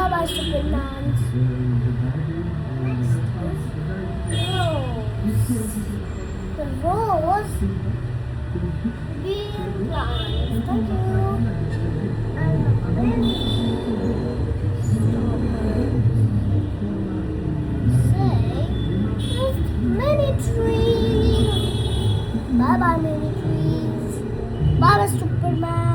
Bye-bye, Superman. Next is rose. The rose being plants. Thank you. And many say there's many trees. Bye-bye, many trees. Bye-bye, Superman.